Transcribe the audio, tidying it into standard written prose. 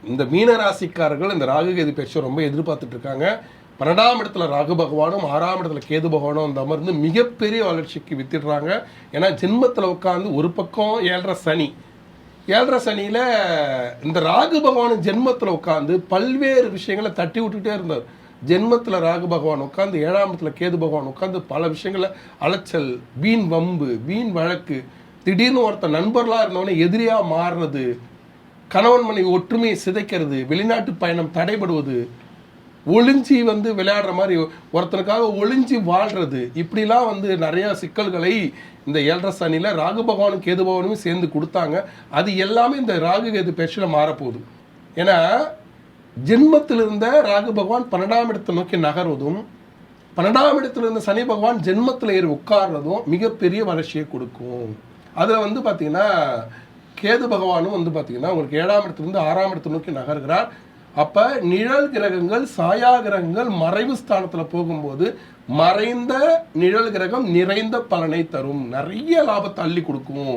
இந்த மீன ராசிக்காரர்கள் இந்த ராகு கேது பேச்சை ரொம்ப எதிர்பார்த்துட்டு இருக்காங்க. 12ஆம் இடத்துல ராகு பகவானும் 6ஆம் இடத்துல கேது பகவானும் அந்த அமர்ந்து மிகப்பெரிய வளர்ச்சிக்கு வித்திடுறாங்க. ஏன்னா ஜென்மத்தில் உட்காந்து ஒரு பக்கம் 7.5 சனி, 7.5 சனியில் இந்த ராகு பகவான் ஜென்மத்தில் உட்காந்து பல்வேறு விஷயங்களை தட்டி விட்டுக்கிட்டே இருந்தார். ஜென்மத்தில் ராகு பகவான் உட்காந்து 7ஆம் இடத்துல கேது பகவான் உட்காந்து பல விஷயங்களை அலைச்சல், வீண் வம்பு, வீண் வழக்கு, திடீர்னு ஒருத்தர் நண்பர்களாக இருந்தவொடனே எதிரியாக மாறுறது, கணவன் மனைவி ஒற்றுமையை சிதைக்கிறது, வெளிநாட்டு பயணம் தடைபடுவது, ஒளிஞ்சி விளையாடுற மாதிரி ஒருத்தனுக்காக ஒளிஞ்சி வாழ்றது, இப்படிலாம் நிறைய சிக்கல்களை இந்த 7.5 சனியில் ராகு பகவானும் கேது பகவானும் சேர்ந்து கொடுத்தாங்க. அது எல்லாமே இந்த ராகு கேது பேச்சில் மாறப்போகுது. ஏன்னா ஜென்மத்தில் இருந்த ராகு பகவான் 12ஆம் இடத்தை நோக்கி நகர்வதும் 12ஆம் இடத்துல இருந்த சனி பகவான் ஜென்மத்தில் ஏறி உட்கார்றதும் மிகப்பெரிய வளர்ச்சியை கொடுக்கும். அதில் பார்த்தீங்கன்னா கேது பகவானும் பார்த்தீங்கன்னா உங்களுக்கு 7ஆம் இடத்துலேருந்து 6ஆம் இடத்தை நோக்கி நகர்கிறார். அப்போ நிழல் கிரகங்கள், சாயா கிரகங்கள் மறைவு ஸ்தானத்தில் போகும்போது மறைந்த நிழல் கிரகம் நிறைந்த பலனை தரும், நிறைய லாபத்தை அள்ளி கொடுக்கும்.